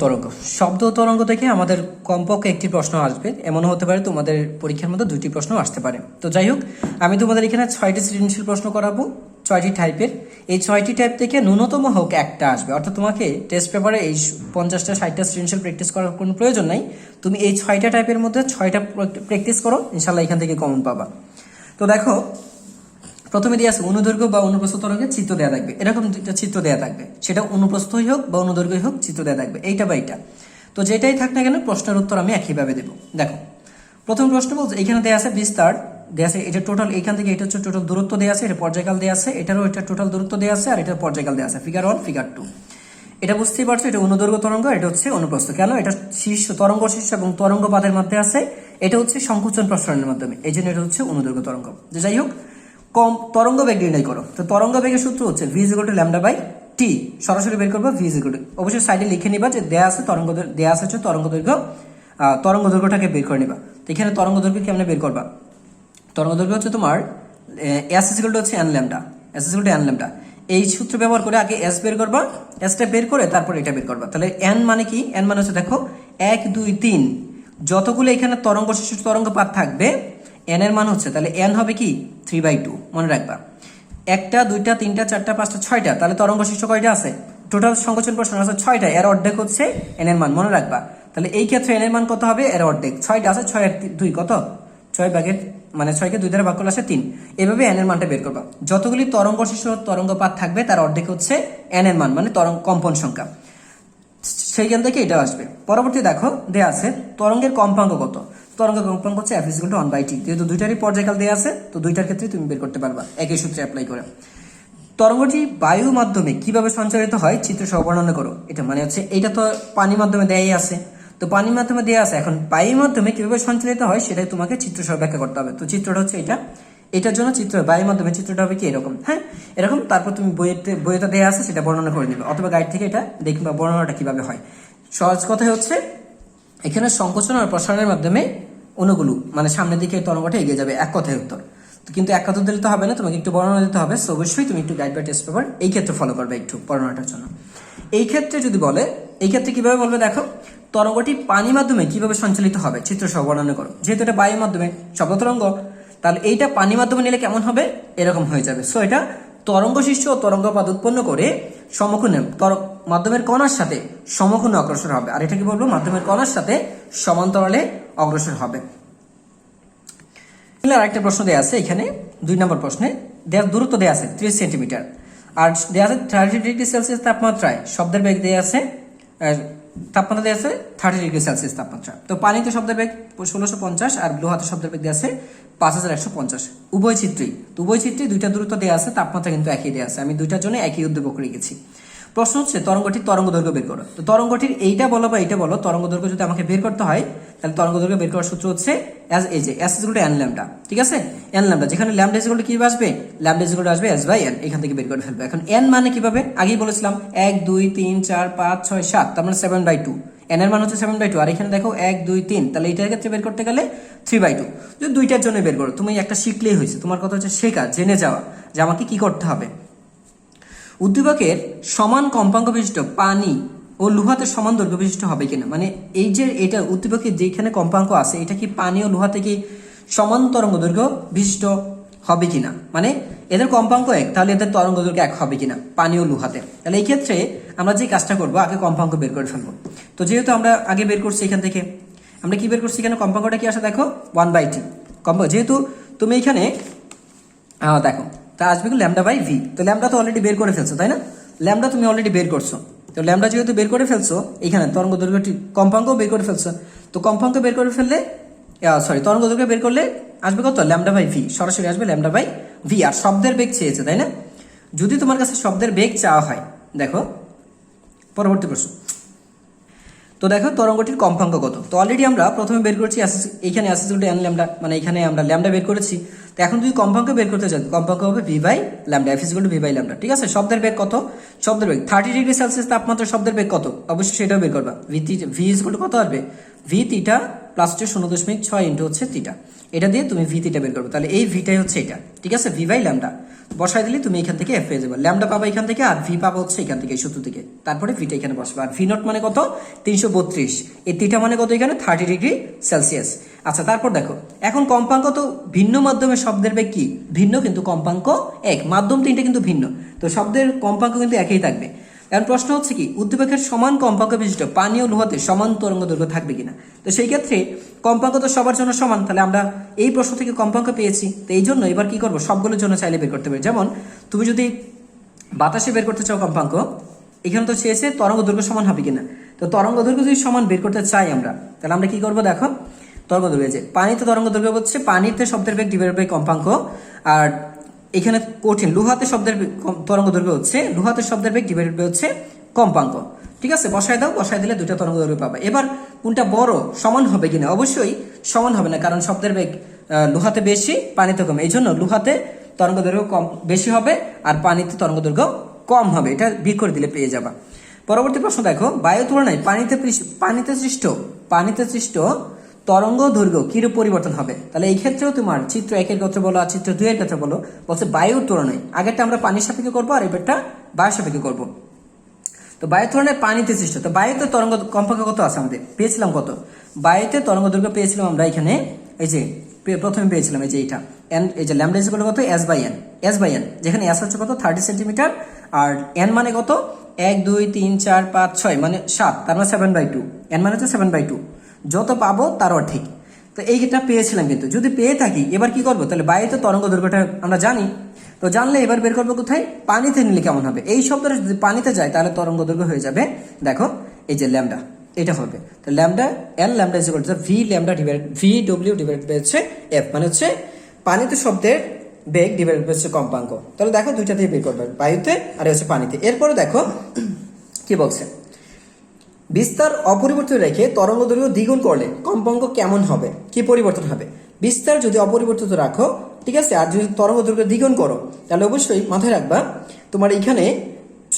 তরঙ্গ শব্দ তরঙ্গ থেকে আমাদের কমপক্ষে একটি প্রশ্ন আসবে, এমন হতে পারে তোমাদের পরীক্ষার মধ্যে দুইটি প্রশ্ন আসতে পারে। তো যাই হোক, আমি তোমাদের এখানে 6টি সৃজনশীল প্রশ্ন করাবো, 6টি টাইপের। এই 6টি টাইপ থেকে ন্যূনতম হোক একটা আসবে, অর্থাৎ তোমাকে টেস্ট পেপারে এই 50টা 60টা সৃজনশীল প্র্যাকটিস করার কোনো প্রয়োজন নাই। তুমি এই 6টা টাইপের মধ্যে 6টা প্র্যাকটিস করো, ইনশাল্লাহ এখান থেকে কমন পাবা। তো দেখো, প্রথমে দিয়ে আছে অনুদৈর্ঘ্য বা অনুপ্রস্থ তরঙ্গের চিত্র দেওয়া থাকবে, এরকম দুইটা চিত্র দেওয়া থাকবে, সেটা অনুপ্রস্থই হোক বা অনুদৈর্ঘ্যই হোক চিত্র দেওয়া থাকবে, এইটা বা এইটা। তো যেটাই থাক না কেন প্রশ্নের উত্তর আমি একইভাবে দেবো। দেখো, প্রথম প্রশ্ন বলছে এখানে দেওয়া আছে বিস্তার দেওয়া আছে, এটা টোটাল এখান থেকে এটা হচ্ছে টোটাল দূরত্ব দেওয়া আছে, এটা পর্যায়কাল দেওয়া আছে, এটারও এটা টোটাল দূরত্ব দেওয়া আছে, আর এটা পর্যায়কাল দেওয়া আছে, ফিগার 1 ফিগার 2। এটা বুঝতেই পারছো, এটা অনুদৈর্ঘ্য তরঙ্গ, এটা হচ্ছে অনুপ্রস্থ। কেন? এটা শীর্ষ তরঙ্গ শীর্ষ এবং তরঙ্গ পাদের মধ্যে আছে, এটা হচ্ছে সংকোচন প্রসারণের মাধ্যমে, এই জন্য এটা হচ্ছে অনুদৈর্ঘ্য তরঙ্গ। যে যাই হোক, কম তরঙ্গ বেগ নির্ণয় করো। তো তরঙ্গ বেগের সূত্র হচ্ছে v = λ/t। সরাসরি বের করবো v = অবশ্যই সাইডে লিখে নিবা যে দেয়া আছে তরঙ্গ, দেয়া আছে হচ্ছে তরঙ্গ দৈর্ঘ্যটাকে বের করে নিবা। তো এখানে তরঙ্গ দৈর্ঘ্য কেমনে বের করবা? তরঙ্গ দৈর্ঘ্য হচ্ছে তোমার s হচ্ছে n lambda, s n lambda. এই সূত্র ব্যবহার করে আগে s বের করবা, sটা বের করে তারপর এটা বের করবা। তাহলে n মানে কি? n মানে হচ্ছে দেখো 1 2 3 যতগুলো এখানে তরঙ্গ শীর্ষ তরঙ্গ পাত থাকবে n এর মান হচ্ছে, তাহলে n হবে কি 3/2, মনে রাখবা। 1টা 2টা 3টা 4টা 5টা 6টা, তাহলে তরঙ্গ শীর্ষ কয়টা আছে? টোটাল সংকোচন প্রসারণ আছে 6টা, এর অর্ধেক হচ্ছে n এর মান, মনে রাখবা। তাহলে এই ক্ষেত্রে n এর মান কত হবে? এর অর্ধেক। 6টা আছে, 6 এর 2 কত? 6 ভাগের মানে 6কে 2 দ্বারা ভাগ করলে আসে 3। এভাবে n এর মানটা বের করবা। যতগুলি তরঙ্গ শীর্ষ তরঙ্গপাত থাকবে তার অর্ধেক হচ্ছে n এর মান, মানে তরঙ্গ কম্পন সংখ্যা, সেইখান থেকে এটা আসবে। পরবর্তী দেখো দেয়া আছে তরঙ্গের কম্পাঙ্ক কত। তরঙ্গের কম্পাঙ্ক হচ্ছে f = 1/t। যেহেতু দুইটারই পর্যায়কাল দেয়া আছে, তো দুইটার ক্ষেত্রে তুমি বের করতে পারবা একই সূত্রে অ্যাপ্লাই করে। তরঙ্গটি বায়ু মাধ্যমে কিভাবে সঞ্চারিত হয় চিত্র সহ বর্ণনা করো। এটা মানে হচ্ছে এইটা তো পানি মাধ্যমে দেয়াই আছে, তো পানির মাধ্যমে দেয়া আছে, এখন বায়ুর মাধ্যমে কিভাবে সঞ্চারিত হয় সেটাই তোমাকে চিত্র সহ ব্যাখ্যা করতে হবে। তো চিত্রটা হচ্ছে এটা, এটার জন্য চিত্র বায়ুর মাধ্যমে চিত্রটা হবে কি এরকম, হ্যাঁ এরকম। তারপর তুমি বইতে দেয়া আছে সেটা বর্ণনা করে নিবে, অথবা গাইড থেকে এটা দেখবা বর্ণনাটা কিভাবে হয়। সহজ কথাই হচ্ছে এখানে সংকোচন আর প্রসারণের মাধ্যমে অণুগুলো মানে সামনের দিকে তরঙ্গটা এগিয়ে যাবে, এক কথায় উত্তর। কিন্তু এক কথা দিলে তো হবে না, তোমাকে একটু বর্ণনা দিতে হবে। সো অবশ্যই তুমি একটু গাইড বা টেস্ট পেপার এই ক্ষেত্রে ফলো করবে একটু বর্ণনাটার জন্য। এই ক্ষেত্রে যদি বলে, এই ক্ষেত্রে কিভাবে বলবে দেখো, তরঙ্গটি পানির মাধ্যমে কিভাবে সঞ্চালিত হবে চিত্র সহ বর্ণনা করো। যেহেতু এটা বায়ুর মাধ্যমে শব্দ তরঙ্গ, তাহলে এইটা পানির মাধ্যমে নিলে কেমন হবে? এরকম হয়ে যাবে। সো এটা তরঙ্গ শীর্ষ ও তরঙ্গপাত উৎপন্ন করে সমকোণে মাধ্যমের কণার সাথে সমকোণে অগ্রসর হবে। আর এটা কি বলবো? মাধ্যমের কণার সাথে সমান্তরালে অগ্রসর হবে। আরেকটা প্রশ্ন দেওয়া আছে এখানে 2 নম্বর প্রশ্নে, দূরত্ব দেওয়া আছে 30 সেন্টিমিটার, আর দেওয়া আছে 30 ডিগ্রি সেলসিয়াস তাপমাত্রায় শব্দের বেগ দেওয়া আছে, তাপমাত্রা দেওয়া আছে 30 ডিগ্রি সেলসিয়াস তাপমাত্রা। তো পানিতে শব্দের বেগ 1650 আর লোহাতে শব্দের বেগ দেওয়া আছে 5150। উভয় চিত্রেই দুইটা দূরত্ব দেওয়া আছে, তাপমাত্রা কিন্তু একই দেওয়া আছে। আমি দুইটার জন্য একই উদ্দীপক রেখেছি। প্রশ্ন হচ্ছে তরঙ্গটির তরঙ্গ দৈর্ঘ্য বের করো। তো তরঙ্গটির এইটা বলো বা এইটা বলো, তরঙ্গ দৈর্ঘ্য যদি আমাকে বের করতে হয় তাহলে তরঙ্গ দৈর্ঘ্য বের করার সূত্র হচ্ছে s = n ল্যাম্ডা, ঠিক আছে? n ল্যাম্ডা, যেখানে ল্যাম্ডা কি আসবে? ল্যাম্ডা আসবে s/n, এখান থেকে বের করে ফেলবে। এখন n মানে কিভাবে? আগেই বলেছিলাম 1 2 3 4 5 6 7, তার মানে 7/2। n এর মান হচ্ছে 7/2, আর এখানে দেখো 1 2 3, তাহলে এটার ক্ষেত্রে বের করতে গেলে 3/2। যদি দুইটার জন্য বের করো, তুমি একটা শিখলেই হয়েছে। তোমার কথা হচ্ছে শেখা, জেনে যাওয়া যে আমাকে কি করতে হবে। উদ্দীপকের সমান কম্পাঙ্ক বিশিষ্ট পানি ও লোহাতে সমান দৈর্ঘ্য বিশিষ্ট হবে কিনা, মানে এই যে এটা উদ্দীপকের যেখানে কম্পাঙ্ক আছে এটা কি পানি ও লোহা থেকে সমান তরঙ্গ দৈর্ঘ্য বিশিষ্ট হবে কিনা, মানে এদের কম্পাঙ্ক এক, তাহলে এদের তরঙ্গ দৈর্ঘ্য এক হবে কিনা পানি ও লোহাতে। তাহলে এই ক্ষেত্রে আমরা যে কাজটা করবো, আগে কম্পাঙ্ক বের করে ফেলবো। তো যেহেতু আমরা আগে বের করছি, এখান থেকে আমরা কি বের করছি? এখানে কম্পাঙ্কটা কি আসে দেখো 1/t কম্পাঙ্ক। যেহেতু তুমি এখানে দেখো তা আসবে λ/v, তো ল্যামডা তো অলরেডি বের করে ফেলছো, তাই না? ল্যামডা তুমি অলরেডি বের করছো, তো ল্যামডা যেহেতু বের করে ফেলছো, এখানে তরঙ্গ দৈর্ঘ্যটি কম্পাঙ্ক বের করে ফেলছো, তো কম্পাঙ্ক বের করে ফেললে তরঙ্গ দৈর্ঘ্য বের করলে আসবে কত? λ/v, সরাসরি আসবে λ/v। আর শব্দের বেগ চেয়েছে, তাই না? যদি তোমার কাছে শব্দের বেগ চাওয়া হয়, দেখো পরবর্তী প্রশ্ন। তো দেখো তরঙ্গটির কম্পাঙ্ক কত। তো অলরেডি আমরা প্রথমে বের করেছি এখানে s = n ল্যাম্ডা, মানে এখানে আমরা ল্যাম্ডা বের করেছি। তো এখন যদি কম্পাঙ্ক বের করতে চাই, কম্পাঙ্ক হবে v/λ, f = v/λ, ঠিক আছে? শব্দের বেগ কত? শব্দের বেগ 30 ডিগ্রি সেলসিয়াস তাপমাত্রা শব্দের বেগ কত? অবশ্যই সেটাও বের করবা। v কত আসবে? v θ প্লাস 0.6 ইন্টু হচ্ছে θ, এটা দিয়ে তুমি v θ বের করবে। তাহলে এই ভিটাই হচ্ছে এটা, ঠিক আছে? v/λ। বসাই দিলে তুমি এখান থেকে এফ পেয়ে যাবে, ল্যামডা পাবা এখান থেকে, আর ভি পাবা হচ্ছে এখান থেকে, এই সূত্র থেকে। তারপরে ভিটা এখানে বসবে, আর ভি নট মানে কত 332, এই থিটা মানে কত এখানে 30 ডিগ্রি সেলসিয়াস। আচ্ছা তারপর দেখো, এখন কম্পাঙ্ক তো ভিন্ন মাধ্যমে শব্দের বেগ কি ভিন্ন, কিন্তু কম্পাঙ্ক এক, মাধ্যম তিনটে কিন্তু ভিন্ন, তো শব্দের কম্পাঙ্ক কিন্তু একই থাকবে। এখন প্রশ্ন হচ্ছে কি, উদ্দীপকের সমান কম্পাঙ্ক বিশিষ্ট পানি ও লোহাতে সমান তরঙ্গ দৈর্ঘ্য থাকবে কিনা। তো সেই ক্ষেত্রে কম্পাঙ্ক তো সবার জন্য সমান, তাহলে আমরা এই প্রশ্ন থেকে কম্পাঙ্ক পেয়েছি, তো এই জন্য এবার কি করবো, সবগুলোর জন্য চাইলে বের করতে পারি। যেমন তুমি যদি বাতাসে বের করতে চাও কম্পাঙ্ক, এখানে তো চেয়েছে তরঙ্গ দৈর্ঘ্য সমান হবে কিনা, তো তরঙ্গ দৈর্ঘ্য যদি সমান বের করতে চাই আমরা, তাহলে আমরা কি করবো, দেখো তরঙ্গ দৈর্ঘ্য, যে পানিতে তরঙ্গ দৈর্ঘ্য হচ্ছে পানিতে শব্দের বেগ ডিভাইডেড বাই কম্পাঙ্ক, আর এখানে কঠিন লোহাতে শব্দের তরঙ্গ দৈর্ঘ্য হচ্ছে লোহাতে শব্দের বেগ ডিভাইডেড বাই হচ্ছে কম্পাঙ্ক। ঠিক আছে, বসায় দাও, বসায় দিলে দুইটা তরঙ্গ দৈর্ঘ্য পাবে। এবার কোনটা বড়, সমান হবে কিনা, অবশ্যই সমান হবে না, কারণ শব্দের বেগ লোহাতে বেশি পানিতে কম, এই জন্য লোহাতে তরঙ্গ দৈর্ঘ্য কম বেশি হবে আর পানিতে তরঙ্গ দৈর্ঘ্য কম হবে, এটা বিয়োগ করে দিলে পেয়ে যাবা। পরবর্তী প্রশ্ন দেখো, বায়ু তুলনায় পানিতে সৃষ্ট তরঙ্গ দৈর্ঘ্য কিরূপ পরিবর্তন হবে। তাহলে এই ক্ষেত্রেও তোমার চিত্র 1-এর ক্ষেত্রে বলো আর চিত্র 2-এর ক্ষেত্রে বলো, বলছে বায়ুর তুলনায়, আগেরটা আমরা পানির সাপেক্ষে করবো আর এবারটা বায়ুর সাপেক্ষে করবো। তো বায়ুর তুলনায় পানিতে সৃষ্ট, তো বায়ুতে তরঙ্গ কম্পাঙ্ক কত আছে আমাদের, পেয়েছিলাম কত, বায়ুতে তরঙ্গ দৈর্ঘ্য পেয়েছিলাম আমরা এখানে, এই যে প্রথমে পেয়েছিলাম এই যে এইটা এন, এই যে ল্যামডা ইকুয়াল কত এস বাই এন, যেখানে এস হচ্ছে কত 30 সেন্টিমিটার, আর এন মানে কত 1 2 3 4 5 6 মানে 7, তার মানে 7/2, এন মানে হচ্ছে 7/2, যত পাবো তার ঠিক। তো এইটা পেয়েছিলাম, কিন্তু যদি পেয়ে থাকি এবার কি করবো, তাহলে বায়ুতে তরঙ্গ দৈর্ঘ্যটা আমরা জানি, তো জানলে এবার বের করবো কোথায়, পানিতে নিলে কেমন হবে। এই শব্দটা যদি পানিতে যায় তাহলে তরঙ্গ দৈর্ঘ্য হয়ে যাবে, দেখো এই যে ল্যামডা, এটা হবে, তো lambda L lambda is equal to V lambda divided V W divided by হচ্ছে এফ, মানে হচ্ছে পানিতে শব্দের বেগ ডিভাইডেড বাই হচ্ছে কম্পাঙ্ক। তাহলে দেখো দুইটা দিয়ে বের করবে, বায়ুতে আর হচ্ছে পানিতে। এরপরে দেখো কি বলছে, বিস্তার অপরিবর্তিত রেখে তরঙ্গ দৈর্ঘ্য দ্বিগুণ করলে কম্পাঙ্ক কেমন হবে, কি পরিবর্তন হবে। বিস্তার যদি অপরিবর্তিত রাখো, ঠিক আছে, আর যদি তরঙ্গ দৈর্ঘ্য দ্বিগুণ করো, তাহলে অবশ্যই মাথায় রাখবা তোমার এখানে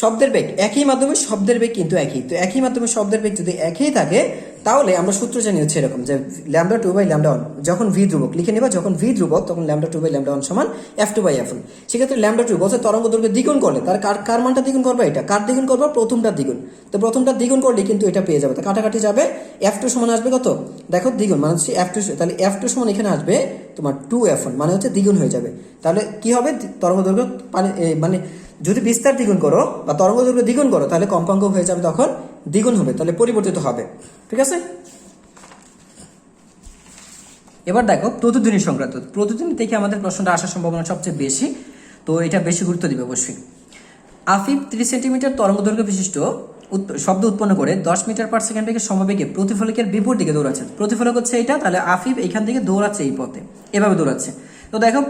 শব্দের বেগ একই মাধ্যমে শব্দের বেগ কিন্তু একই, তো একই মাধ্যমে শব্দের বেগ যদি একই থাকে তাহলে আমরা সূত্র জানি হচ্ছে এরকম, যে ল্যামডা 2/λ1, যখন ভি ধ্রুবক লিখে নেবা, যখন ভি ধ্রুবক তখন ল্যামডা 2/λ1 সমান f2/f1। সেক্ষেত্রে ল্যামডা 2 বলছে তরঙ্গ দৈর্ঘ্য দ্বিগুণ করলে তার কার মানটা দ্বিগুণ করবে, এটা কার দ্বিগুণ করবো, প্রথমটা দ্বিগুণ, তো প্রথমটা দ্বিগুণ করলে কিন্তু এটা পেয়ে যাবে, তো কাটাকাটি যাবে, f2 সমান আসবে কত, দেখো দ্বিগুণ মানে হচ্ছে f2, তাহলে f2 সমান এখানে আসবে তোমার 2f1, মানে হচ্ছে দ্বিগুণ হয়ে যাবে। তাহলে কি হবে, তরঙ্গ দৈর্ঘ্য মানে যদি বিস্তার দ্বিগুণ করো বা তরঙ্গ দৈর্ঘ্য দ্বিগুণ করো তাহলে কম্পাঙ্ক হয়ে যাবে তখন দ্বিগুণ হবে, তাহলে পরিবর্তিত হবে। ঠিক আছে, এবার দেখো প্রতিধ্বনি সংক্রান্ত, প্রতিধ্বনি থেকে আমাদের প্রশ্নটা আসার সম্ভাবনা সবচেয়ে বেশি, তো এটা বেশি গুরুত্ব দিবে অবশ্যই। আফিফ 30 সেন্টিমিটার তরঙ্গ দৈর্ঘ্য বিশিষ্ট শব্দ উৎপন্ন করে 10 মিটার পার সেকেন্ড থেকে সমবেগে প্রতিফলকের বিপরীত দিকে দৌড়াচ্ছে। প্রতিফলক হচ্ছে এটা, তাহলে আফিফ এখান থেকে দৌড়াচ্ছে এই পথে, এভাবে দৌড়াচ্ছে। তো দেখো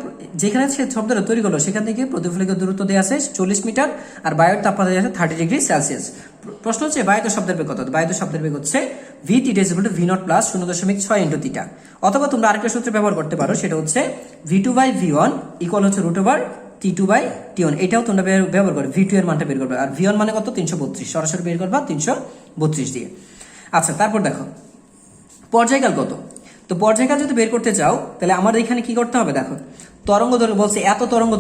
যেখানে সে শব্দটা তৈরি করলো সেখান থেকে প্রতিফলকের দূরত্ব দেওয়া আছে 40 মিটার, আর বায়ুর তাপমাত্রা দেওয়া আছে 30 ডিগ্রি সেলসিয়াস। প্রশ্ন হচ্ছে বায়ুতে শব্দের বেগ কত, বায়ুতে শব্দের বেগ হচ্ছে V theta is equal to V naught plus 0.6 into theta, অথবা তোমরা আরেকটা সূত্র ব্যবহার করতে পারো, সেটা হচ্ছে v2/v1 ইকুয়াল হচ্ছে √t2/t1, এটাও তোমরা ব্যবহার করবে, v2 এর মানটা বের করবে, আর v1 মানে কত 332, সরাসরি বের করবা 332 দিয়ে। আচ্ছা তারপর দেখো পর্যায়কাল কত, তো পর্যায়কাল যদি বের করতে চাও তাহলে আমাদের এখানে কি করতে হবে, দেখো তরঙ্গ দৈর্ঘ্য বলছে, এত তরঙ্গ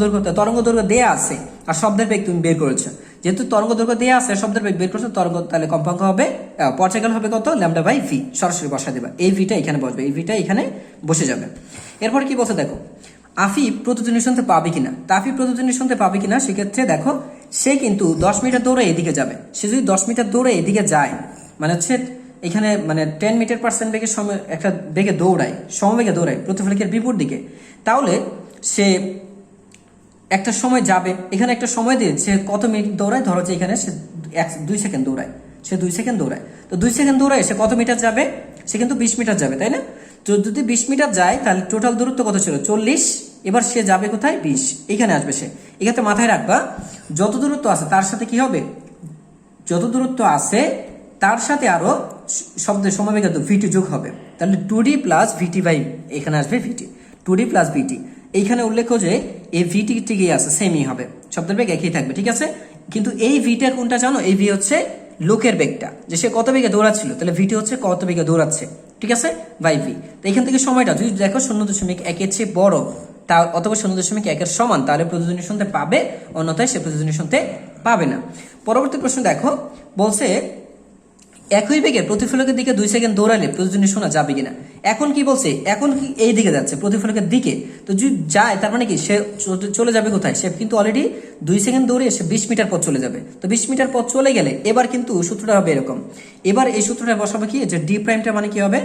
দৈর্ঘ্য দেয়া আছে আর শব্দের বেগ তুমি বের করেছো, যেহেতু তরঙ্গ দৈর্ঘ্য দেয়া আছে শব্দের বেগ বের করছো, তরঙ্গ তাহলে কম্পাঙ্ক হবে, পর্যায়কাল হবে কত, ল্যামডা বাই ভি, সরাসরি বসা দেবা, এই ভিটা এখানে বসবে, এই ভিটা এখানে বসে যাবে। এরপর কি বলছে দেখো, আফিফ প্রতিধ্বনি শুনতে পাবে কিনা, তা আফিফ প্রতিধ্বনি শুনতে পাবে কিনা, সেক্ষেত্রে দেখো সে কিন্তু 10 মিটার দৌড়ে এদিকে যাবে, সে যদি 10 মিটার দৌড়ে এদিকে যায়, মানে হচ্ছে এখানে মানে 10 মিটার পার সেকেন্ড বেগের সময় একটা বেগে দৌড়ায়, সমবেগে দৌড়ায় প্রতিফলকের বিপরীত দিকে, তাহলে সে একটা সময় যাবে, এখানে একটা সময় দিয়ে সে কত মিনিট দৌড়ায়, ধরো যে এখানে সে 2 সেকেন্ড দৌড়ায়, সে 2 সেকেন্ড দৌড়ায়, তো 2 সেকেন্ড দৌড়ায় সে কত মিটার যাবে, সে কিন্তু 20 মিটার যাবে, তাই না। তো যদি 20 মিটার যায় তাহলে টোটাল দূরত্ব কত ছিল 40, এবার সে যাবে কোথায় 20, এখানে আসবে সে। এক্ষেত্রে মাথায় রাখবা যত দূরত্ব আছে তার সাথে কি হবে, যত দূরত্ব আছে তার সাথে আরো শব্দের সমবেগে ভিটি যোগ হবে, তাহলে 2d প্লাস ভিটি বাই এখানে আসবে ভিটি, 2d প্লাস ভিটি, এইখানে উল্লেখ যে এই ভিটি ঠিকই আছে, সেমই হবে, শব্দের বেগ একই থাকবে, ঠিক আছে। কিন্তু এই ভিটা কোনটা জানো, এই ভি হচ্ছে লোকের বেগটা, যে সে কত বেগে দৌড়াচ্ছিল, তাহলে ভিটি হচ্ছে কত বেগে দৌড়াচ্ছে, ঠিক আছে, বাই ভি। তো এখান থেকে সময়টা যদি দেখো 0.1 এর চেয়ে বড়, তা অথবা 0.1 সমান, তাহলে প্রতিধ্বনি শুনতে পাবে, অন্যথায় সে প্রতিধ্বনি শুনতে পাবে না। পরবর্তী প্রশ্ন দেখো, বলছে একই বেগে প্রতিফলকের দিকে 2 সেকেন্ড দৌড়ালে প্রতিধ্বনি শোনা যাবে কিনা। এখন কি বলছে, এখন কি এই দিকে যাচ্ছে প্রতিফলকের দিকে, তো যদি যায় তার মানে কি সে চলে যাবে কোথায়, সে কিন্তু অলরেডি 2 সেকেন্ড দৌড়ে সে 20 মিটার পথ চলে যাবে। তো 20 মিটার পথ চলে গেলে এবার কিন্তু সূত্রটা হবে এরকম, এবার এই সূত্রটা বসাবে কি, যে ডি প্রাইমটা মানে কি হবে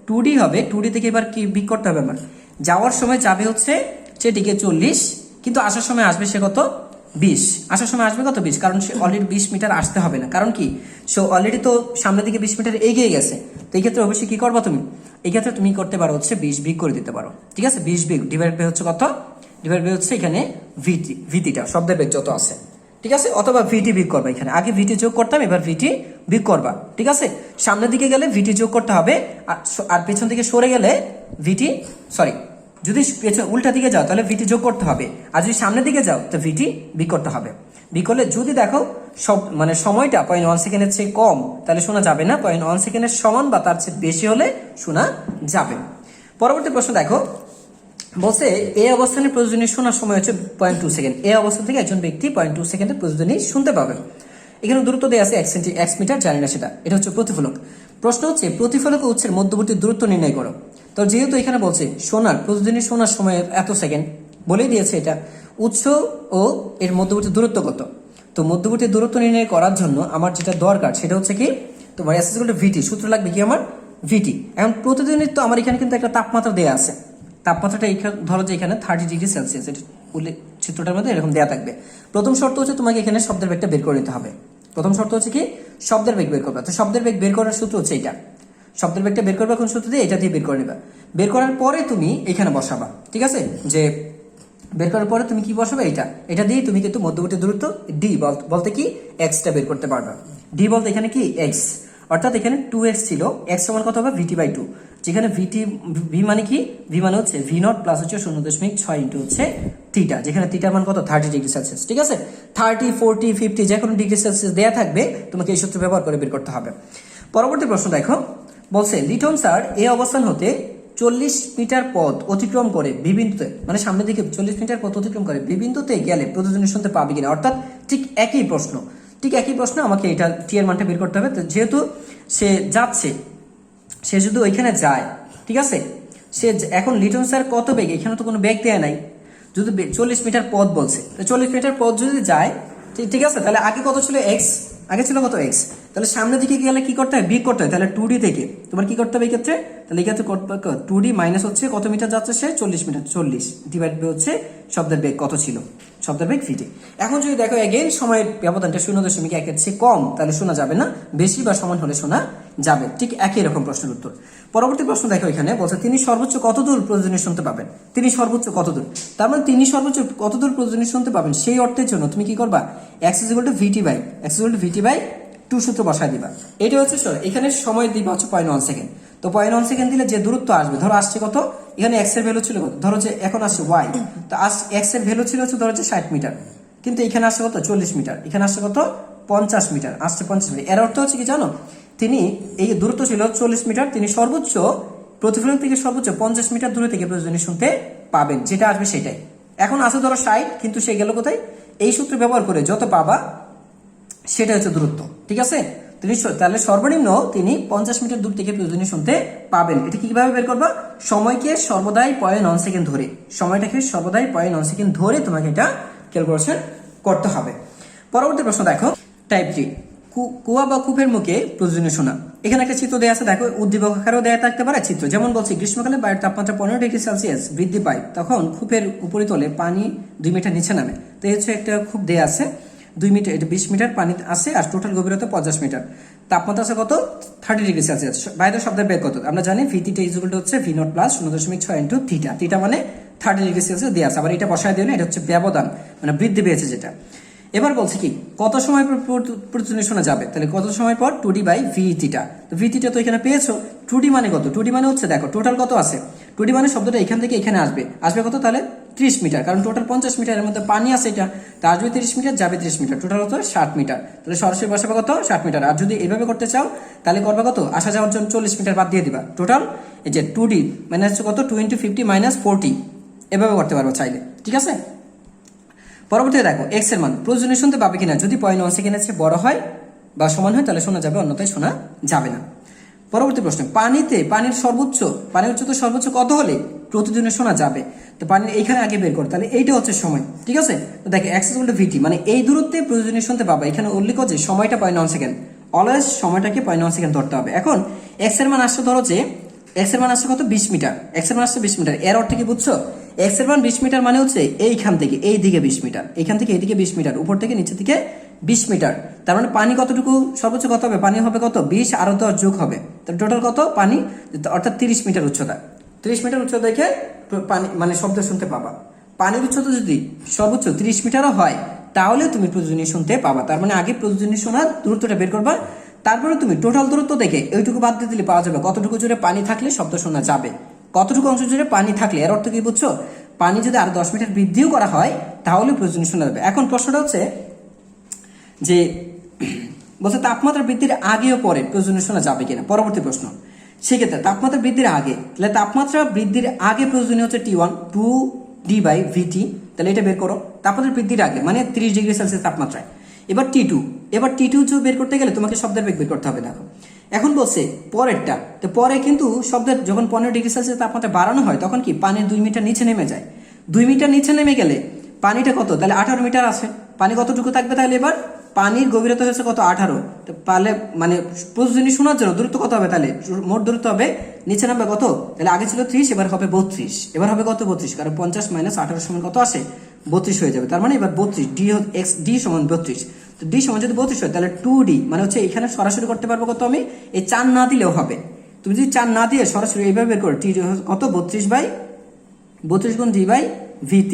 2D হবে, 2D থেকে এবার কি বিক করতে হবে আমার, যাওয়ার সময় যাবে হচ্ছে সেদিকে 40, কিন্তু আসার সময় আসবে সে কত 20, আসার সময় আসবে কত 20, কারণ সে অলরেডি 20 মিটার আসতে হবে না, কারণ কি সে অলরেডি তো সামনের দিকে 20 মিটার এগিয়ে গেছে। তো এই ক্ষেত্রে অবশ্যই কি করবা তুমি, এই ক্ষেত্রে তুমি করতে পারো হচ্ছে 20 বিগ করে দিতে পারো, ঠিক আছে। 20 বিগ ডিভাইড বাই হচ্ছে কত, ডিভাইড বাই হচ্ছে এখানে ভিটিটা শব্দের বেগ যত আছে, ঠিক আছে, অথবা ভিটি বিগ করবা, এখানে আগে ভিটি যোগ করতাম, এবার ভিটি বিগ করবা, ঠিক আছে। সামনের দিকে গেলে ভিটি যোগ করতে হবে, আর পেছন দিকে সরে গেলে ভিটি, সরি, যদি উল্টা দিকে যাও তাহলে ভিটি যোগ করতে হবে, আর যদি সামনের দিকে যাও তো ভিটি বিগ করতে হবে। বিগ করলে যদি দেখো সব মানে সময়টা 0.1 সেকেন্ডের চেয়ে কম, তাহলে শোনা যাবে না, 0.1 সেকেন্ডের সমান বা তার চেয়ে বেশি হলে শোনা যাবে। পরবর্তী প্রশ্ন দেখো, বলছে এই অবস্থানে প্রতিধ্বনি শোনার সময় হচ্ছে 0.2 সেকেন্ড, এই অবস্থান থেকে একজন ব্যক্তি 0.2 সেকেন্ডে প্রতিধ্বনি শুনতে পাবে। এখানে দূরত্ব দেওয়া আছে 1 মিটার, জানি না সেটা, এটা হচ্ছে প্রতিফলক। প্রশ্ন হচ্ছে প্রতিফলক ও উৎসের মধ্যবর্তী দূরত্ব নির্ণয় করো। তো যেহেতু এখানে বলছে প্রতিধ্বনি শোনার সময় এত সেকেন্ড বলেই দিয়েছে, এটা উৎস ও এর মধ্যবর্তী দূরত্ব কত। তো মধ্যবর্তী দূরত্ব নির্ণয় করার জন্য আমার যেটা দরকার সেটা হচ্ছে কি, তোমার এস ইকুয়াল টু ভিটি, সূত্র লাগবে কি আমার ভিটি। এখন প্রতিধ্বনির তো আমার এখানে কিন্তু একটা তাপমাত্রা দেওয়া আছে, তাপমাত্রাটা এখানে ধরো যে এখানে 30 ডিগ্রি সেলসিয়াস, এটা চিত্রটার মধ্যে এরকম দেওয়া থাকবে। প্রথম শর্ত হচ্ছে তোমাকে এখানে শব্দের বেগটা বের করে নিতে হবে, প্রথম শর্ত হচ্ছে কি শব্দের বেগ বের করবে। তো শব্দের বেগ বের করার সূত্র হচ্ছে এটা, শব্দের বেগটা বের করবে কোন সূত্র দিয়ে, এটা দিয়ে বের করে নেবে। বের করার পরে তুমি এখানে বসাবা, ঠিক আছে, যে বের করার পরে তুমি কি বসাবে, এটা দিয়ে তুমি কিন্তু মধ্যবর্তী দূরত্ব ডি বলতে কি এক্সটা বের করতে পারবে। ডি বলতে এখানে কি এক্স, অর্থাৎ এখানে 2x ছিল, এক্স সমান কত হবে ভিটি বাই 2, যেখানে ভি মানে কি, ভি মানে হচ্ছে ভি নট প্লাস হচ্ছে 0.6 ইন্টু হচ্ছে থিটা, যেখানে থিটার মান কত 30 ডিগ্রি সেলসিয়াস, ঠিক আছে। 30, 40, 50 যে কোনো ডিগ্রি সেলসিয়াস দেওয়া থাকবে, তোমাকে এই সূত্র ব্যবহার করে বের করতে হবে। পরবর্তী প্রশ্ন দেখো, বলছে লিটন স্যার এই অবস্থান হতে 40 মিটার পথ অতিক্রম করে বিবিন্দুতে, মানে সামনের দিকে 40 মিটার পথ অতিক্রম করে বিবিন্দুতে গেলে প্রতিধ্বনি শুনতে পাবে কিনা, অর্থাৎ ঠিক একই প্রশ্ন, আমাকে এটা টি এর মানটা বের করতে হবে। তো যেহেতু সে যাচ্ছে, সে যদি ওইখানে যায়, ঠিক আছে, সে এখন লিটন স্যার কত বেগ, এখানে তো কোনো বেগ দেয়া নাই, যদি 40 মিটার পথ বলছে, তো 40 মিটার পথ যদি যায়, ঠিক আছে, তাহলে আগে কত ছিল এক্স, আগে ছিল কত এক্স, তাহলে সামনের দিকে গেলে কি করতে হয়, বিগ করতে হয়, তাহলে 2D থেকে তোমার কি করতে হবে এই ক্ষেত্রে, তাহলে এই ক্ষেত্রে 2D মাইনাস হচ্ছে কত মিটার যাচ্ছে সে 40 মিটার, 40 ডিভাইড বাই হচ্ছে শব্দের বেগ কত ছিল, শব্দের বেগ ভিটি। এখন যদি দেখো এগেইন সময়ের ব্যবধানটা 0.1 চেয়ে কম, তাহলে শোনা যাবে না, বেশি বা সমান হলে শোনা যাবে। ঠিক একই রকম প্রশ্নের উত্তর। পরবর্তী প্রশ্ন দেখো, এখানে বলছে তিনি সর্বোচ্চ কত দূর প্রতিধ্বনি শুনতে পাবেন, তিনি সর্বোচ্চ কত দূর, তার মানে তিনি সর্বোচ্চ কত দূর প্রতিধ্বনি শুনতে পাবেন, সেই অর্থের জন্য তুমি কি করবা, x = VT বাই 2 সূত্র বসায় দিবা। এটা হচ্ছে এখানে সময় দিবা হচ্ছে 0.1 সেকেন্ড। তো 0.1 সেকেন্ড দিলে যে দূরত্ব আসবে, ধরো আসছে কত, এখানে x এর ভ্যালু ছিল কত, ধরো যে এখন আসছে y, তো x এর ভ্যালু ছিল হচ্ছে ধরো যে 60 মিটার, কিন্তু এখানে আসছে কত 40 মিটার, এখানে আসছে কত 50 মিটার, আসছে 50 মিটার। এর অর্থ হচ্ছে কি জানো, তিনি এই দূরত্ব ছিল 40 মিটার, তিনি সর্বোচ্চ প্রতিফলক থেকে সর্বোচ্চ 50 মিটার দূরে থেকে প্রতিধ্বনি শুনতে পাবেন, যেটা আসবে সেটাই। এখন আছে ধরো 60, কিন্তু সে গেল কোথায়, এই সূত্র ব্যবহার করে যত পাবা সেটা হচ্ছে দূরত্ব, ঠিক আছে। তাহলে সর্বনিম্ন তিনি 50 মিটার দূর থেকে প্রতিধ্বনি শুনতে পাবেন। এটা কিভাবে বের করবা, সময়কে সর্বদাই 0.9 সেকেন্ড ধরে, সময়টাকে সর্বদাই 0.9 সেকেন্ড ধরে তোমাকে এটা ক্যালকুলেশন করতে হবে। পরবর্তী প্রশ্ন দেখো, টাইপ 3, কুয়া বা কূপের মুখে প্রতিধ্বনি শোনা। এখানে একটা চিত্র দেওয়া আছে, দেখো উদ্দীপক আকারেও দেওয়া থাকতে পারে চিত্র, যেমন বলছি গ্রীষ্মকালে বায়ুর তাপমাত্রা 15 ডিগ্রি সেলসিয়াস বৃদ্ধি পায়, তখন কূপের উপরিতলে পানি 2 মিটার নিচে নামে। তো এই হচ্ছে একটা কূপ দেওয়া আছে, 2 মিটার, এটা 20 মিটার পানি আছে, আর টোটাল গভীরতা 50 মিটার, তাপমাত্রা আছে কত 30 ডিগ্রি সেলসিয়াস। বাইরের শব্দের বেগ কত, আমরা জানি ভিটিটা ইকুয়াল টু হচ্ছে V naught plus 0.6 into theta, theta মানে 30 ডিগ্রি সেলসিয়াস দেওয়া আছে, আবার এটা বসায় দিও না, এটা হচ্ছে ব্যবধান, মানে বৃদ্ধি পেয়েছে যেটা। এবার বলছে কি কত সময় পর প্রতিধ্বনি শোনা যাবে, তাহলে কত সময় পর 2D বাই ভি থিটা। তো ভি থিটা তো এখানে পেয়েছো, 2D মানে কত, 2D মানে হচ্ছে দেখো টোটাল কত আছে, 2D মানে শব্দটা এখান থেকে এখানে আসবে কত, তাহলে 30 মিটার, কারণ টোটাল 50 মিটারের মধ্যে পানি আছে, এটা তা আসবে 30 মিটার, যাবে 30 মিটার, টোটাল হতো 60 মিটার, তাহলে সরাসরি বসাবে কত 60 মিটার। আর যদি এইভাবে করতে চাও তাহলে করবে কত, আসা যাওয়ার জন্য 40 মিটার বাদ দিয়ে দিবা, টোটাল এই যে 2D মানে হচ্ছে কত 2 × 50 - 40, এভাবে করতে পারবো চাইলে, ঠিক আছে। পরবর্তীতে দেখো এক্স এর মান প্রয়োজনীয় শুনতে পাবে কিনা, যদি 0.1 সেকেন্ডের চেয়ে বড় হয় বা সমান হয় তাহলে শোনা যাবে, অন্যথায় শোনা যাবে না। পরবর্তী প্রশ্ন, পানির উচ্চতা সর্বোচ্চ কত হলে প্রতিদিনে শোনা যাবে? তো পানির এইখানে আগে বের করো, তাহলে এইটা হচ্ছে সময়, ঠিক আছে। তো দেখো এক্স ইকুয়াল টু ভিটি, মানে এই দূরত্বে প্রতিদিনে শুনতে পাবা, এখানে উল্লেখ যে সময়টা 0.1 সেকেন্ড, অলওয়েজ সময়টাকে 0.1 সেকেন্ড ধরতে হবে। এখন এক্স এর মান আসছে, ধরো যে এক্স এর মান আসছে কত, 20 মিটার, এক্স এর মান আসছে 20 মিটার, এর অর্থ কি বুঝছো? এক্স এর মান 20 মিটার মানে হচ্ছে এইখান থেকে এই দিকে 20 মিটার, এখান থেকে এইদিকে 20 মিটার, উপর থেকে নিচের দিকে 20 মিটার। তার মানে পানি কতটুকু সর্বোচ্চ কত হবে? পানি হবে কত? 20 আরো 10 যোগ হবে, তাহলে টোটাল কত পানি, অর্থাৎ 30 মিটার উচ্চতা। 30 মিটার উচ্চতা দেখে পানি মানে শব্দ শুনতে পাবা। পানির উচ্চতা যদি সর্বোচ্চ 30 মিটারও হয় তাহলে তুমি প্রয়োজনীয় শুনতে পাবা। তার মানে আগে প্রয়োজনীয় শোনার দূরত্বটা বের করবা, তারপরে তুমি টোটাল দূরত্ব দেখে এইটুকু বাদ দিয়ে দিলে পাওয়া যাবে কতটুকু জুড়ে পানি থাকলে শব্দ শোনা যাবে, কতটুকু অংশ জুড়ে পানি থাকলে। এর অর্থ কি বুঝছো? পানি যদি আরো 10 মিটার বৃদ্ধিও করা হয় তাহলে প্রয়োজনীয় শোনা যাবে। এখন প্রশ্নটা হচ্ছে যে বলছে তাপমাত্রা বৃদ্ধির আগে ও পরে প্রয়োজনীয় শোনা যাবে কিনা। পরবর্তী প্রশ্ন, সেক্ষেত্রে তাপমাত্রা বৃদ্ধির আগে, তাহলে তাপমাত্রা বৃদ্ধির আগে প্রয়োজনীয় হচ্ছে T1 2D/VT, তাহলে এটা বের করো। তাপমাত্রা বৃদ্ধির আগে মানে 30 ডিগ্রি সেলসিয়াস তাপমাত্রায়। এবার T2 বের করতে গেলে তোমাকে শব্দের বেগ বের করতে হবে। দেখো এখন বলছে পরেরটা, তো পরে কিন্তু শব্দের যখন 15 ডিগ্রি সেলসিয়াস তাপমাত্রা বাড়ানো হয় তখন কি পানির 2 মিটার নিচে নেমে যায়। 2 মিটার নিচে নেমে গেলে পানিটা কত, তাহলে 18 মিটার আছে, পানি কতটুকু থাকবে? তাহলে এবার পানির গভীরতা হচ্ছে কত, 18। পারলে মানে প্রতিদিনই শোনার জন্য দূরত্ব কত হবে? তাহলে মোট দূরত্ব হবে নিচে নামবে কত, তাহলে আগে ছিল 30, এবার হবে 32, এবার হবে কত 32, কারণ 50 - 18 সমান কত আসে 32 হয়ে যাবে। তার মানে এবার 32 ডি সমান 32, তো ডি সমান যদি 32 হয় তাহলে 2D মানে হচ্ছে এখানে সরাসরি করতে পারবো কত, আমি এই 4 না দিলেও হবে। তুমি যদি 4 না দিয়ে সরাসরি এইভাবে বের করো, টি কত 32 গুণ D/VT।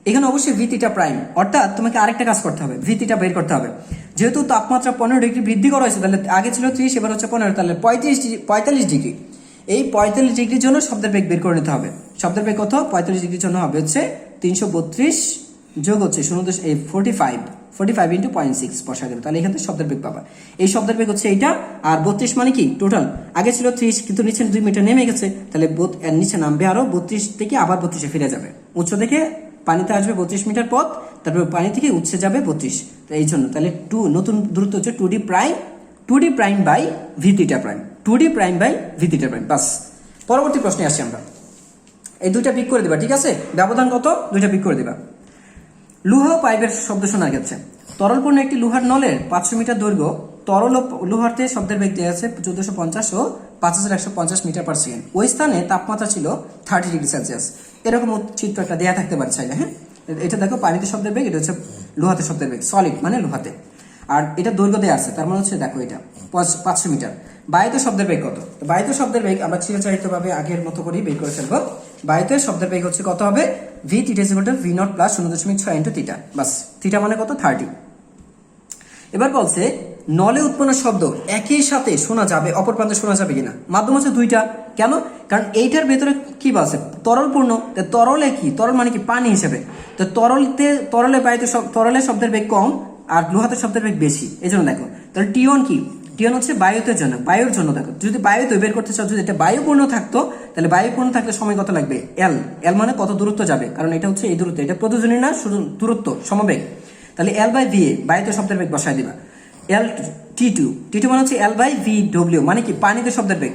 এখানে অবশ্যই ভিটিটা প্রাইম, অর্থাৎ তোমাকে আরেকটা কাজ করতে হবে, ভিটিটা বের করতে হবে। যেহেতু তাপমাত্রা 15 ডিগ্রি বৃদ্ধি করা হয়েছে, তাহলে আগে ছিল 30, এবার হচ্ছে 15, তাহলে 45 ডিগ্রি। এই 45 ডিগ্রির জন্য শব্দের বেগ বের করে নিতে হবে। শব্দের বেগ কত? 45 ডিগ্রির জন্য হবে হচ্ছে 332 যোগ হচ্ছে 45 ইন্টু 0.6 বসাই দেবে, তাহলে এখান থেকে শব্দের বেগ পাবা। এই শব্দের বেগ হচ্ছে এইটা, আর 32 মানে কি টোটাল, আগে ছিল 30 কিন্তু নিচে 2 মিটার নেমে গেছে, তাহলে নিচে নামবে আরো 32 থেকে আবার 32 ফিরে যাবে। উচ্চ থেকে পানিতে আসবে 32 মিটার পথ, তারপরে পানি থেকে উৎসে যাবে 32, তো এই জন্য তাহলে নতুন দূরত্ব হচ্ছে 2D prime by theta prime, 2D prime by theta prime. বাস, পরবর্তী প্রশ্নে আসি আমরা। এই দুইটা পিক করে দিবা, ঠিক আছে, ব্যবধান কত, দুইটা পিক করে দিবা। লোহা পাইপের শব্দ শোনা গেছে। তরলপূর্ণ একটি লোহার নলের 500 মিটার দৈর্ঘ্য, তরল লোহাতে শব্দের বেগ দেওয়া আছে 1450 ও 5150 মিটার পার সেকেন্ড। ওই স্থানে তাপমাত্রা ছিল 30 ডিগ্রি সেলসিয়াস। এরকম চিত্র একটা দেয়া থাকতে পারে চাইলে, হ্যাঁ। এটা দেখো পানিতে শব্দের বেগ, এটা হচ্ছে লোহাতে শব্দের বেগ, সলিড মানে লোহাতে, আর এটা দৈর্ঘ্য দেওয়া আছে, তার মানে হচ্ছে দেখো এটা 500 মিটার। বায়ুতে শব্দের বেগ কত? বায়ুতে শব্দের বেগ আমরা চিরাচরিতভাবে আগের মতো করেই বের করে ফেলবো। বায়ুতে শব্দের বেগ হচ্ছে কত হবে? V V0 plus 0.6 into theta, বাস, থিটা মানে কত 30। এবার বলছে নলে উৎপন্ন শব্দ একই সাথে শোনা যাবে, অপর প্রান্তে শোনা যাবে কিনা। মাধ্যম হচ্ছে দুইটা, কেন? কারণ এইটার ভেতরে কি আছে, তরলপূর্ণ, তরলে কি, তরল মানে কি পানি হিসেবে, তো তরলে বায়ুতে তরলে শব্দের বেগ কম আর লোহাতে শব্দের বেগ বেশি, এই জন্য দেখো তাহলে T1 কি, T1 হচ্ছে বায়ুর জন্য দেখো, যদি বায়ুতে বের করতে চাও, যদি এটা বায়ুপূর্ণ থাকতো তাহলে বায়ুপূর্ণ থাকলে সময় কত লাগবে, L মানে কত দূরত্ব যাবে, কারণ এটা হচ্ছে এই দূরত্ব, এটা প্রতিধ্বনি না, শুধু দূরত্ব সমবেগ, তাহলে L/VA বায়ুতে শব্দের বেগ বসায় দিবা। T2 মানে হচ্ছে L/VW মানে কি পানিতে শব্দের বেগ,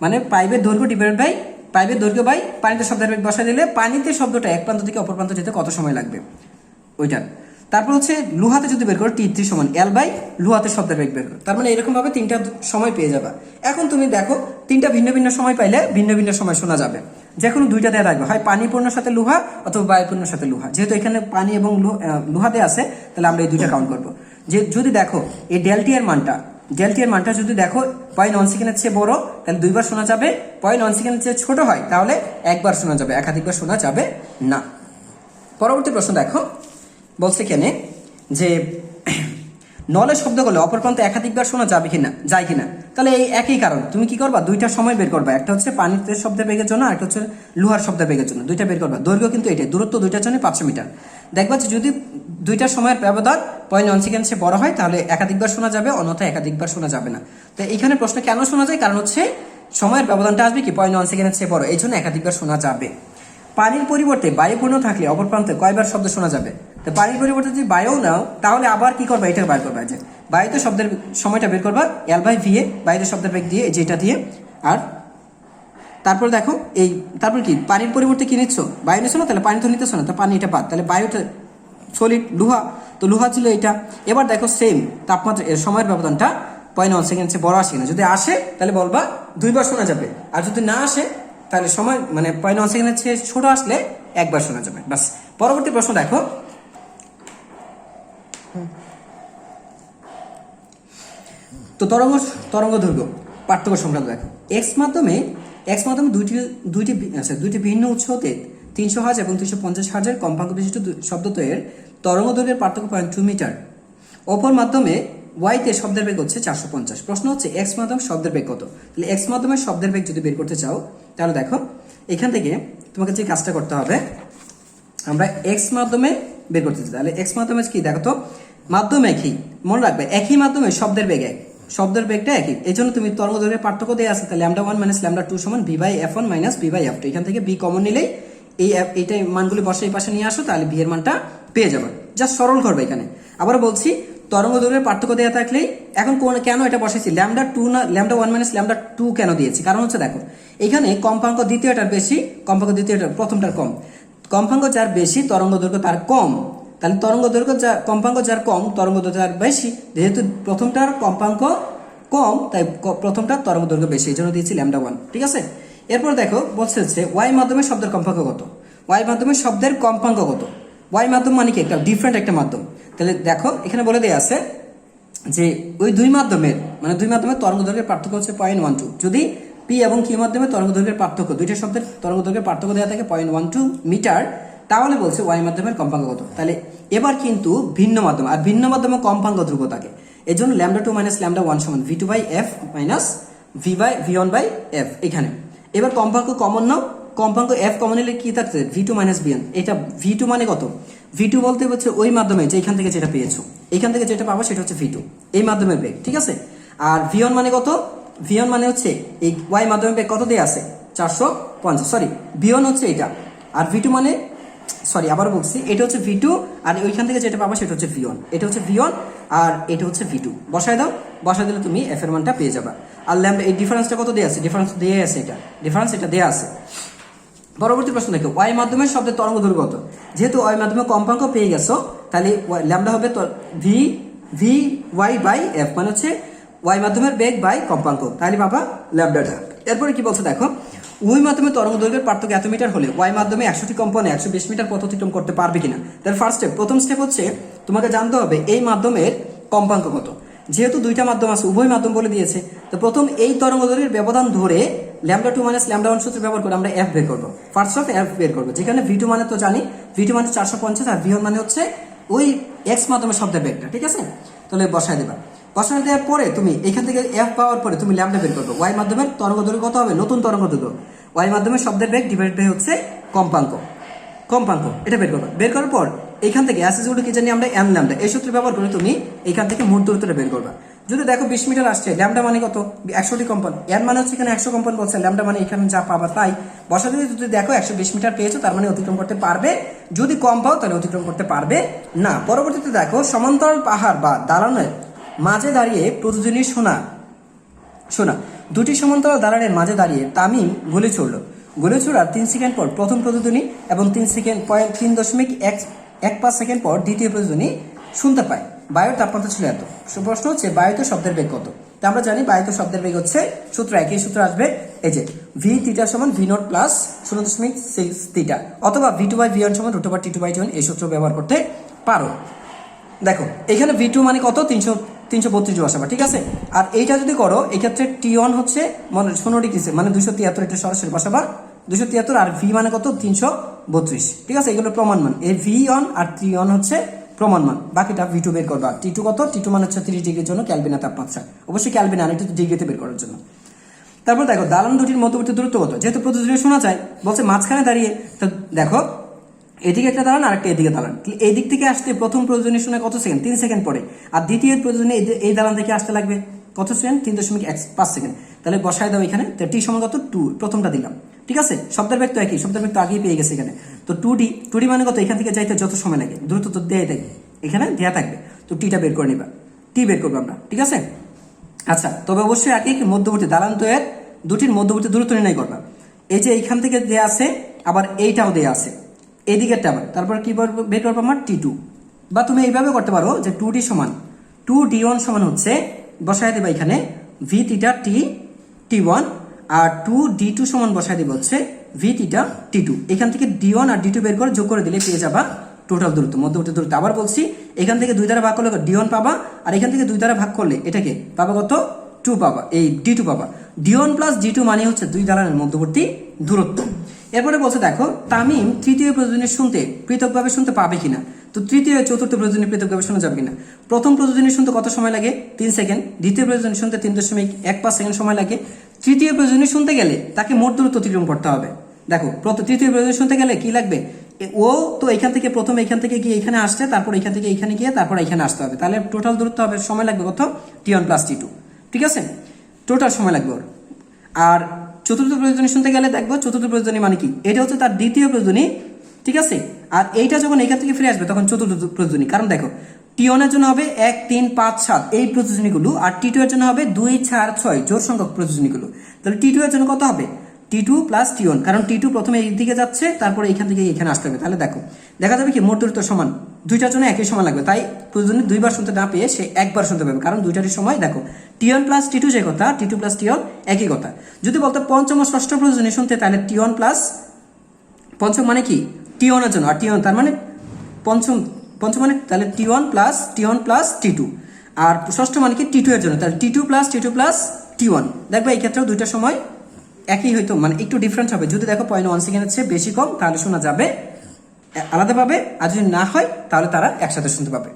মানে পাইপের দৈর্ঘ্য ডিভাইডেড বাই পাইপের দৈর্ঘ্য বাই পানিতে শব্দের বেগ বসায় দিলে পানিতে শব্দটা এক প্রান্ত থেকে অপর প্রান্ত যেতে কত সময় লাগবে ওইটা। তারপর হচ্ছে লোহাতে যদি বের করো T3 সমান L/, লোহাতে শব্দের বেগ বের করো, তার মানে এরকম ভাবে তিনটা সময় পেয়ে যাবা। এখন তুমি দেখো তিনটা ভিন্ন ভিন্ন সময় পাইলে ভিন্ন ভিন্ন সময় শোনা যাবে, যে কোনো দুইটা দেয়া থাকবে, হয় পানিপূর্ণর সাথে লোহা অথবা বায়ুপূর্ণর সাথে লোহা। যেহেতু এখানে পানি এবং লোহাতে আছে তাহলে আমরা এই দুইটা কাউন্ট করবো। যে যদি দেখো এই ডেলটি এর মানটা যদি দেখো 0.1 সেকেন্ডের চেয়ে বড় তাহলে দুইবার শোনা যাবে, 0.1 সেকেন্ডের চেয়ে ছোট হয় তাহলে একবার শোনা যাবে, একাধিকবার শোনা যাবে না। পরবর্তী প্রশ্ন দেখো, বলছে এখানে যে নলের শব্দগুলো অপর প্রান্তে একাধিকবার শোনা যাবে কিনা, যায় কিনা, তাহলে এই একই কারণ, তুমি কি করবা, দুইটা সময় বের করবা, একটা হচ্ছে পানিতে শব্দের বেগের জন্য আর একটা হচ্ছে লোহার শব্দের বেগের জন্য, দুইটা বের করবা। দৈর্ঘ্য কিন্তু এটাই, দূরত্ব দুইটার জন্য 500 মিটার। দেখবা যে যদি দুইটার সময়ের ব্যবধান 0.1 সেকেন্ড সে বড় হয় তাহলে একাধিকবার শোনা যাবে, অন্যথায় একাধিকবার শোনা যাবে না। তো এইখানে প্রশ্ন কেন শোনা যায়, কারণ হচ্ছে সময়ের ব্যবধানটা আসবে কি 0.1 সেকেন্ডের চেয়ে বড়, এই জন্য একাধিকবার শোনা যাবে। পানির পরিবর্তে বায়ু পূর্ণ থাকলে অপর প্রান্তে কয়বার শব্দ শোনা যাবে? তো পানির পরিবর্তে যদি বায়ু নাও তাহলে আবার কি করবা, এটা বার করবা। যে বায়ুতে শব্দের সময়টা বের করবা L/V এ, বায়ুতে শব্দের বেগ দিয়ে যেটা দিয়ে। আর তারপর দেখো তারপর কি পানির পরিবর্তে কি নিচ্ছ, বায়ু নিচ্ছ না, তাহলে পানি তো নিতেছ না, তো পানি এটা বাদ, তাহলে বায়ুটা সলিড লোহা, তো লোহা ছিল এটা। এবার দেখো সেম তাপমাত্রা এর সময়ের ব্যবধানটা 0.1 সেকেন্ড বড় আসে না, যদি আসে তাহলে বলবা 2বার শোনা যাবে, আর যদি না আসে তাহলে সময় 0.1 সেকেন্ডের চেয়ে ছোট আসলে 1বার শোনা যাবে। বাস। পরবর্তী প্রশ্ন দেখো, তো তরঙ্গ দৈর্ঘ্য পার্থক্য সংক্রান্ত দেখো। এক্স মাধ্যমে দুইটি ভিন্ন উৎস হতে 300 হার্জ এবং 350 হার্জের কম্পাঙ্ক বিশিষ্ট শব্দদ্বয়ের তরঙ্গ দৈর্ঘ্যের পার্থক্য 0.2 মিটার। অপর মাধ্যমে ওয়াইতে শব্দের বেগ হচ্ছে 450। প্রশ্ন হচ্ছে এক্স মাধ্যম শব্দের বেগ কত? তাহলে এক্স মাধ্যমে শব্দের বেগ যদি বের করতে চাও তাহলে দেখো এখান থেকে তোমাকে যে কাজটা করতে হবে, আমরা এক্স মাধ্যমে বের করতে চাই, তাহলে এক্স মাধ্যমে কি দেখো তো, মাধ্যম একই, মনে রাখবে একই মাধ্যমে শব্দের বেগ এক, শব্দের বেগটা একই, এই জন্য তুমি তরঙ্গ দৈর্ঘ্যের পার্থক্য দিয়ে আছে, তাহলে λ1 - λ2 সমান v/f1 - v/f2। এখান থেকে বি কমন নিলেই এইটাই মানগুলি বসে এই পাশে নিয়ে আসো, তাহলে ভি এর মানটা পেয়ে যাবে। জাস্ট সরল করবে এখানে। আবার বলছি তরঙ্গ দৈর্ঘ্যের পার্থক্য দেওয়া থাকলেই এখন কেন এটা বসেছি λ2 না λ1 - λ2 কেন দিয়েছি, কারণ হচ্ছে দেখো এখানে কম্পাঙ্ক দ্বিতীয়টার বেশি, কম্পাঙ্ক দ্বিতীয়টার প্রথমটার কম, কম্পাঙ্ক যার বেশি তরঙ্গ দৈর্ঘ্য তার কম, তাহলে তরঙ্গ দৈর্ঘ্য কম্পাঙ্ক যার কম তরঙ্গ দৈর্ঘ্য যার বেশি, যেহেতু প্রথমটার কম্পাঙ্ক কম তাই প্রথমটার তরঙ্গ দৈর্ঘ্য বেশি, এই জন্য দিয়েছি λ1। ঠিক আছে। এরপর দেখো বলছে হচ্ছে ওয়াই মাধ্যমে শব্দের কম্পাঙ্ক কত, ওয়াই মাধ্যমে শব্দের কম্পাঙ্ক কত। ওয়াই মাধ্যম মানে কি একটা ডিফারেন্ট একটা মাধ্যম, তাহলে দেখো এখানে বলে দেওয়া আছে যে ওই দুই মাধ্যমের তরঙ্গ দৈর্ঘ্যের পার্থক্য হচ্ছে 0.12। যদি পি এবং কিউ মাধ্যমে তরঙ্গ দৈর্ঘ্যের পার্থক্য, দুইটা শব্দের তরঙ্গ দৈর্ঘ্যের পার্থক্য দেওয়া থাকে 0.12 মিটার, তাহলে বলছে ওয়াই মাধ্যমের কম্পাঙ্ক কত। তাহলে এবার কিন্তু ভিন্ন মাধ্যম, আর ভিন্ন মাধ্যমে কম্পাঙ্ক ধ্রুব থাকে, এই জন্য λ2 - λ1 সমান v2/f - v1/f এখানে। এবার কম্পাঙ্ক কমন নাও, কম্পাঙ্ক f কমন নিলে কি থাকছে, v2 - v1। এটা v2 মানে কত, v2 বলতে হচ্ছে ওই মাধ্যমে যে এখান থেকে যেটা পেয়েছো, এখান থেকে যেটা পাবো সেটা হচ্ছে v2, এই মাধ্যমের বেগ। ঠিক আছে। আর v1 মানে কত, v1 মানে হচ্ছে এই y মাধ্যমের বেগ কত দেয়া আছে 450, সরি v1 হচ্ছে এটা, আর v2 মানে সরি আবার বলছি এটা হচ্ছে v2, আর ওইখান থেকে যেটা পাবো সেটা হচ্ছে v1, এটা হচ্ছে v1 আর এটা হচ্ছে v2। বসায় দাও, বসায় দিলে তুমি f এর মানটা পেয়ে যাবে। আর ল্যাম্ডা এই ডিফারেন্সটা কত দেয়া আছে, ডিফারেন্স দিয়ে আছে, এটা ডিফারেন্স এটা দেয়া আছে। পরবর্তী প্রশ্ন দেখো ওয়াই মাধ্যমে শব্দের তরঙ্গ দৈর্ঘ্য কত। যেহেতু ওয়াই মাধ্যমে কম্পাঙ্ক পেয়ে গেছো তাহলে ল্যাম্ডা হবে v/f, মানে হচ্ছে ওয়াই মাধ্যমের বেগ বাই কম্পাঙ্ক, তাহলে বাবা ল্যাম্ডাটা। এরপরে কি বলছে দেখো, ওই মাধ্যমে তরঙ্গ দৈর্ঘ্যের পার্থক্য এত মিটার হলে ওয়াই মাধ্যমে 100টি কম্পনে 120 মিটার পথ অতিক্রম করতে পারবে কিনা। তার ফার্স্ট স্টেপ, প্রথম স্টেপ হচ্ছে তোমাকে জানতে হবে এই মাধ্যমের কম্পাঙ্ক কত। যেহেতু দুইটা মাধ্যম আছে, উভয় মাধ্যম বলে দিয়েছে, তো প্রথম এই তরঙ্গ দৈর্ঘ্যের ব্যবধান ধরে λ2 - λ1 সূত্র ব্যবহার করে আমরা f বের করবো, ফার্স্ট অফ f বের করবো, যেখানে v2 মানে তো জানি, v2 মানে 450 আর v1 মানে হচ্ছে ওই x মাধ্যমে শব্দের বেগটা। ঠিক আছে, তাহলে বসায় দেবা। বসায় দেওয়ার পরে তুমি এখান থেকে f পাওয়ার পরে তুমি ল্যাম্ডা বের করবে। ওয়াই মাধ্যমের তরঙ্গ দৈর্ঘ্য কত হবে, নতুন তরঙ্গ দৈর্ঘ্য, ওয়াই মাধ্যমের শব্দের বেগ ডিভাইড বাই হচ্ছে কম্পাঙ্ক, এটা বের করবে। বের করার পর এখান থেকে অ্যাস ইকুয়াল টু কি জানি আমরা n ল্যাম্ডা, এই সূত্র ব্যবহার করে তুমি এখান থেকে মোট দূরত্বটা বের করবা। যদি দেখো 20 মিটার আসছে, ল্যাম্ডা মানে কত 100টি কম্পন, n মানে হচ্ছে এখানে 100 কম্পন বলছে, ল্যাম্ডা মানে এখানে যা পাবা তাই বসা দিয়ে যদি দেখো 120 মিটার পেয়েছো তার মানে অতিক্রম করতে পারবে, যদি কম পাও তাহলে অতিক্রম করতে পারবে না। পরবর্তীতে দেখো সমান্তরাল পাহাড় বা দালানের মাঝে দাঁড়িয়ে প্রতিদিনই শোনা দুটি সমান্তরাল দালানের মাঝে দাঁড়িয়ে তামিম গুলি ছুড়ল, গুলি ছোড়ার 3 সেকেন্ড পর প্রথম প্রতিধ্বনি এবং 3.15 সেকেন্ড পর দ্বিতীয় প্রতিধ্বনি শুনতে পায়। বায়ুর তাপমাত্রা ছিল এত। প্রশ্ন হচ্ছে বায়ুতে শব্দের বেগ কত। তা আমরা জানি বায়ুতে শব্দের বেগ হচ্ছে সূত্র একই সূত্র আসবে, এই যে v থিটা সমান v0 প্লাস 0.6 থিটা, অথবা v2/v1 সমান √t2/1, এই সূত্র ব্যবহার করতে পারো। দেখো এখানে v2 মানে কত 332 বসাবা। ঠিক আছে, আর এইটা যদি করো এক্ষেত্রে t1 হচ্ছে 15 ডিগ্রি মানে 273, এটা সরাসরি বসাবা 273, আর v মানে কত 332। ঠিক আছে, এগুলো প্রমাণ মান, এই v1 আর t1 হচ্ছে প্রমাণ মান, বাকিটা v2 বের করবা। t2 কত, t2 মানে হচ্ছে 30 ডিগ্রির জন্য ক্যালভিনের তাপমাত্রা, অবশ্যই ক্যালভিন আর এটা ডিগ্রিতে বের করার জন্য। তারপর দেখো দালান দুটির মধ্যবর্তী দূরত্ব কত। যেহেতু প্রতিধ্বনি শোনা যায় বলছে মাঝখানে দাঁড়িয়ে, তো দেখো এদিকে একটা দালান আর একটা এদিকে দালান, এই দিক থেকে আসতে প্রথম প্রতিধ্বনি শোনা কত সেকেন্ড, 3 সেকেন্ড পরে, আর দ্বিতীয় প্রতিধ্বনি এই দালান থেকে আসতে লাগবে কত সেকেন্ড, 3.5 সেকেন্ড, তাহলে বসায় দাও এখানে। টি সমান কত 2, প্রথমটা দিলাম, ঠিক আছে, শব্দের বেগ তো একই, শব্দের বেগ তো আগেই পেয়ে গেছে এখানে। তো 2d মানে কত, এখান থেকে যাইতে যত সময় লাগে, দ্রুত তো দেয়া থাকবে, এখানে দেয়া থাকবে, তো টিটা বের করে নিবা, টি বের করবো আমরা, ঠিক আছে। আচ্ছা, তবে অবশ্যই আগে মধ্যবর্তী দালান্তয়ের দুটির মধ্যবর্তী দূরত্ব নির্ণয় করবা। এই যে এইখান থেকে দেয়া আছে, আবার এইটাও দেয়া আছে, এই দিকেরটা আবার, তারপর কি বের করবো আমার T2, বা তুমি এইভাবে করতে পারো যে 2d সমান 2d1 সমান হচ্ছে বসায় দেবা এখানে v থিটা t1, আর 2d2 সমান বসায় দেবে হচ্ছে v থিটা t2। এখান থেকে d1 আর d2 বের করে যোগ করে দিলে পেয়ে যাবা টোটাল দূরত্ব, মধ্যবর্তী দূরত্ব। আবার বলছি, এখান থেকে 2 দ্বারা ভাগ করলে d1 পাবা, আর এখান থেকে 2 দ্বারা ভাগ করলে এটাকে পাবা কত, 2 পাবা, এই d2 পাবা। d1 প্লাস d2 মানে হচ্ছে দুই দালানের মধ্যবর্তী দূরত্ব। এরপরে বলছে দেখো, তামিম তৃতীয় প্রযোজনী শুনতে পৃথকভাবে শুনতে পাবে কিনা। তো তৃতীয় চতুর্থ প্রযোজনী পৃথকভাবে শোনা যাবে কিনা। প্রথম প্রযোজনী শুনতে কত সময় লাগে, 3 সেকেন্ড। দ্বিতীয় প্রযোজনী শুনতে 3.15 সেকেন্ড সময় লাগে। তৃতীয় প্রয়োজনী শুনতে গেলে তাকে মোট দূরত্ব অতিক্রম করতে হবে। দেখো, তৃতীয় প্রয়োজনী শুনতে গেলে কি লাগবে, ও তো এখান থেকে প্রথমে এখান থেকে গিয়ে এখানে আসছে, তারপর এখান থেকে এখানে গিয়ে তারপর এখানে আসতে হবে, তাহলে টোটাল দূরত্ব হবে, সময় লাগবে কত, t1 প্লাস t2, ঠিক আছে, টোটাল সময় লাগবে ওর। আর চতুর্থ প্রয়োজনী শুনতে গেলে দেখবো, চতুর্থ প্রয়োজনী মানে কি, এটা হচ্ছে তার দ্বিতীয় প্রয়োজনী, ঠিক আছে। আর এইটা যখন এখান থেকে ফিরে আসবে তখন চতুর্থ প্রয়োজনী, কারণ দেখো T1 এর জন্য হবে 1, 3, 5, 7 এই প্রযোজনীগুলো, আর T2 এর জন্য হবে 2, 4, 6 জোর সংখ্যক প্রযোজনীগুলো। তাহলে T2 এর জন্য কত হবে, T2 প্লাস T1, কারণ T2 প্রথমে এই দিকে যাচ্ছে, তারপরে এখান থেকে এখানে আসতে হবে। তাহলে দেখো দেখা যাবে কি মোট দূরত্ব সমান, দুইটার জন্য একই সময় লাগবে, তাই প্রয়োজনী দুইবার শুনতে না পেয়ে সে একবার শুনতে পাবে, কারণ দুইটারই সময় দেখো T1 প্লাস T2 যে কথা, T2 প্লাস T1 একই কথা। যদি বলতো পঞ্চম ও ষষ্ঠ প্রয়োজনী শুনতে, তাহলে T1 প্লাস, পঞ্চম মানে কি T1 এর জন্য, আর T1 তার মানে পঞ্চম মানে তাহলে T1 প্লাস T2, আর ষষ্ঠ মানে কি T2 এর জন্য, তাহলে T2 প্লাস T1। দেখবে এই ক্ষেত্রেও দুইটা সময় একই হইতো, মানে একটু ডিফারেন্স হবে। যদি দেখো 0.1 সেকেন্ডের চেয়ে বেশি কম, তাহলে শোনা যাবে আলাদা পাবে, আর যদি না হয় তাহলে তারা একসাথে শুনতে পাবে।